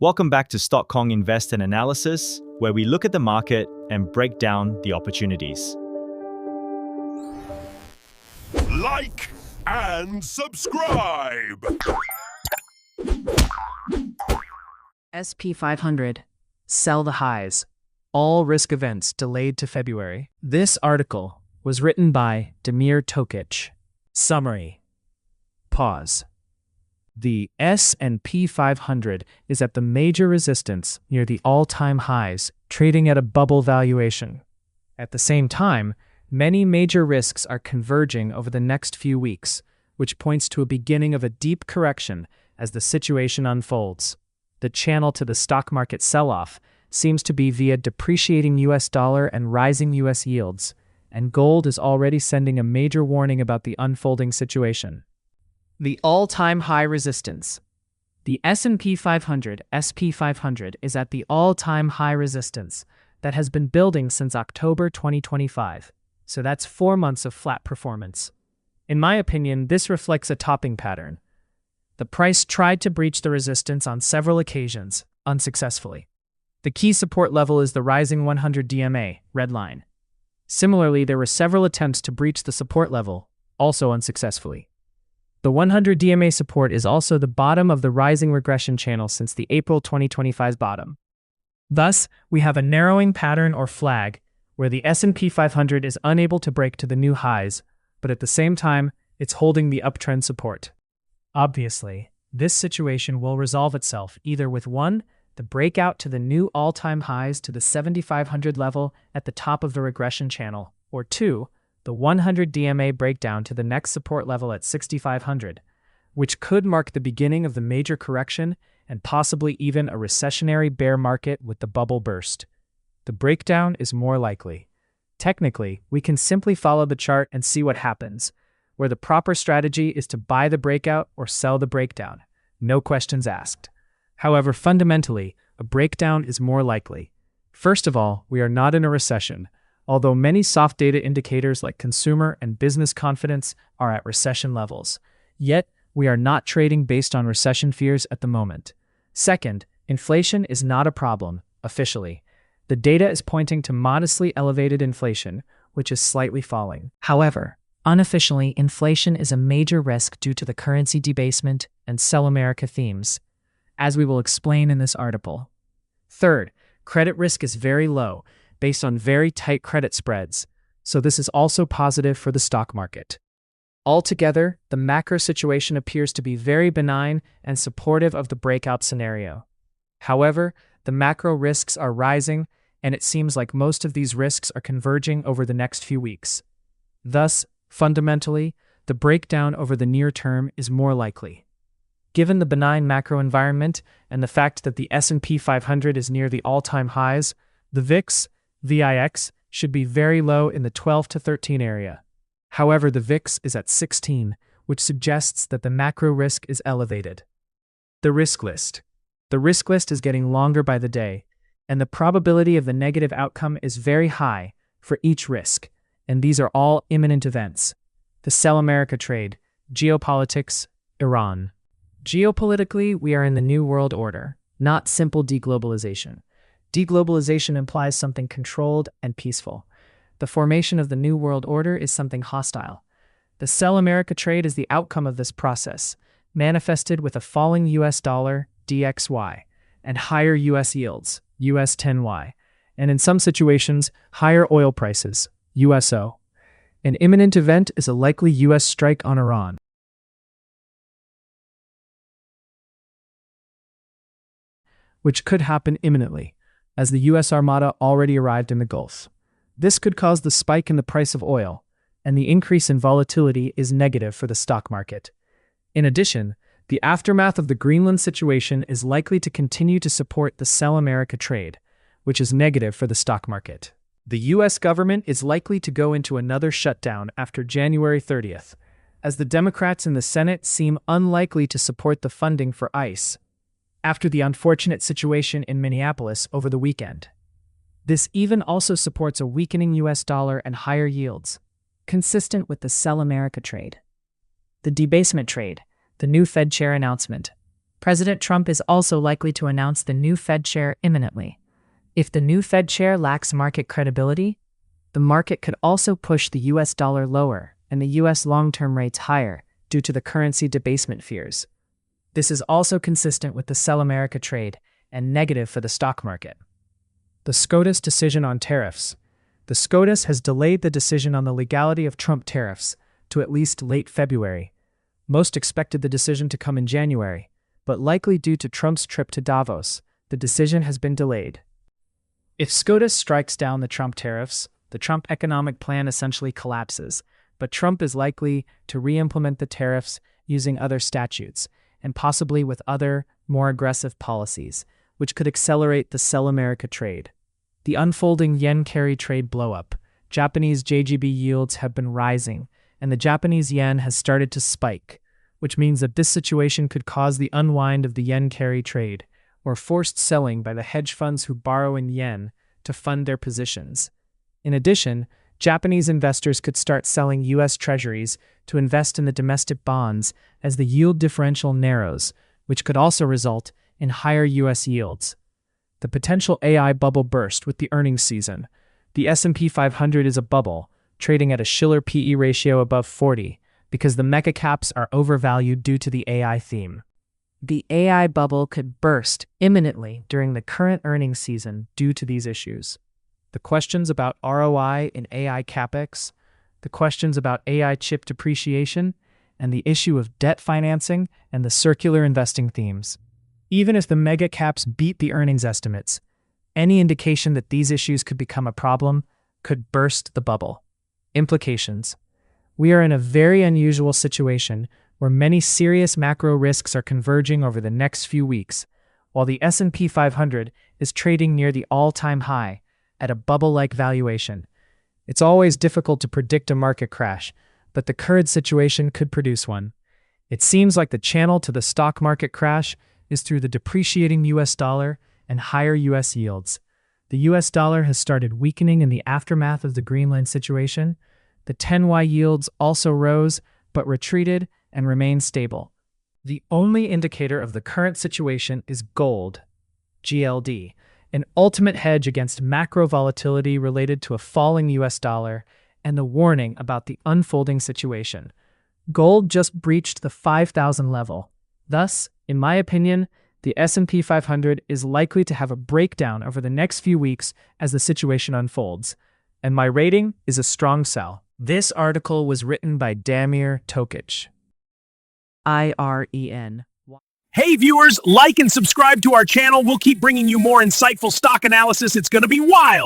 Welcome back to Stock Kong Invest and Analysis, where we look at the market and break down the opportunities. Like and subscribe! SP500, sell the highs. All risk events delayed to February. This article was written by Damir Tokic. Summary. Pause. The S&P 500 is at the major resistance near the all-time highs, trading at a bubble valuation. At the same time, many major risks are converging over the next few weeks, which points to a beginning of a deep correction as the situation unfolds. The channel to the stock market sell-off seems to be via depreciating US dollar and rising US yields, and gold is already sending a major warning about the unfolding situation. The all-time high resistance. The S&P 500, SP500, is at the all-time high resistance that has been building since October 2025, so that's 4 months of flat performance. In my opinion, this reflects a topping pattern. The price tried to breach the resistance on several occasions, unsuccessfully. The key support level is the rising 100 DMA, red line. Similarly, there were several attempts to breach the support level, also unsuccessfully. The 100 DMA support is also the bottom of the rising regression channel since the April 2025 bottom. Thus, we have a narrowing pattern or flag where the S&P 500 is unable to break to the new highs, but at the same time, it's holding the uptrend support. Obviously, this situation will resolve itself either with 1. The breakout to the new all-time highs to the 7,500 level at the top of the regression channel, or 2. The 100 DMA breakdown to the next support level at 6,500, which could mark the beginning of the major correction and possibly even a recessionary bear market with the bubble burst. The breakdown is more likely. Technically, we can simply follow the chart and see what happens, where the proper strategy is to buy the breakout or sell the breakdown. No questions asked. However, fundamentally, a breakdown is more likely. First of all, we are not in a recession, although many soft data indicators like consumer and business confidence are at recession levels. Yet, we are not trading based on recession fears at the moment. Second, inflation is not a problem, officially. The data is pointing to modestly elevated inflation, which is slightly falling. However, unofficially, inflation is a major risk due to the currency debasement and Sell America themes, as we will explain in this article. Third, credit risk is very low, based on very tight credit spreads, so this is also positive for the stock market. Altogether, the macro situation appears to be very benign and supportive of the breakout scenario. However, the macro risks are rising, and it seems like most of these risks are converging over the next few weeks. Thus, fundamentally, the breakdown over the near term is more likely. Given the benign macro environment and the fact that the S&P 500 is near the all-time highs, the VIX should be very low in the 12 to 13 area. However, the VIX is at 16, which suggests that the macro risk is elevated. The risk list. The risk list is getting longer by the day, and the probability of the negative outcome is very high for each risk, and these are all imminent events. The Sell America trade, geopolitics, Iran. Geopolitically, we are in the New World Order, not simple deglobalization. Deglobalization implies something controlled and peaceful. The formation of the New World Order is something hostile. The Sell America trade is the outcome of this process, manifested with a falling US dollar, DXY, and higher US yields, US 10Y, and in some situations, higher oil prices, USO. An imminent event is a likely US strike on Iran, which could happen imminently, as the U.S. Armada already arrived in the Gulf. This could cause the spike in the price of oil, and the increase in volatility is negative for the stock market. In addition, the aftermath of the Greenland situation is likely to continue to support the Sell America trade, which is negative for the stock market. The U.S. government is likely to go into another shutdown after January 30th, as the Democrats in the Senate seem unlikely to support the funding for ICE, after the unfortunate situation in Minneapolis over the weekend. This even also supports a weakening US dollar and higher yields, consistent with the Sell America trade. The debasement trade, the new Fed chair announcement, President Trump is also likely to announce the new Fed chair imminently. If the new Fed chair lacks market credibility, the market could also push the US dollar lower and the US long-term rates higher due to the currency debasement fears. This is also consistent with the Sell America trade and negative for the stock market. The SCOTUS decision on tariffs. The SCOTUS has delayed the decision on the legality of Trump tariffs to at least late February. Most expected the decision to come in January, but likely due to Trump's trip to Davos, the decision has been delayed. If SCOTUS strikes down the Trump tariffs, the Trump economic plan essentially collapses, but Trump is likely to re-implement the tariffs using other statutes, and possibly with other, more aggressive policies, which could accelerate the Sell America trade. The unfolding yen-carry trade blow-up. Japanese JGB yields have been rising, and the Japanese yen has started to spike, which means that this situation could cause the unwind of the yen-carry trade, or forced selling by the hedge funds who borrow in yen to fund their positions. In addition, Japanese investors could start selling U.S. treasuries to invest in the domestic bonds as the yield differential narrows, which could also result in higher U.S. yields. The potential AI bubble burst with the earnings season. The SP 500 is a bubble, trading at a Shiller PE ratio above 40, because the mega caps are overvalued due to the AI theme. The AI bubble could burst imminently during the current earnings season due to these issues. The questions about ROI in AI capex, the questions about AI chip depreciation, and the issue of debt financing and the circular investing themes. Even if the mega caps beat the earnings estimates, any indication that these issues could become a problem could burst the bubble. Implications. We are in a very unusual situation where many serious macro risks are converging over the next few weeks, while the S&P 500 is trading near the all-time high at a bubble-like valuation. It's always difficult to predict a market crash, but the current situation could produce one. It seems like the channel to the stock market crash is through the depreciating US dollar and higher US yields. The US dollar has started weakening in the aftermath of the Greenland situation. The 10Y yields also rose, but retreated and remain stable. The only indicator of the current situation is gold, GLD, an ultimate hedge against macro volatility related to a falling US dollar and the warning about the unfolding situation. Gold just breached the 5,000 level. Thus, in my opinion, the S&P 500 is likely to have a breakdown over the next few weeks as the situation unfolds, and my rating is a strong sell. This article was written by Damir Tokic. IREN. Hey viewers, like and subscribe to our channel. We'll keep bringing you more insightful stock analysis. It's going to be wild.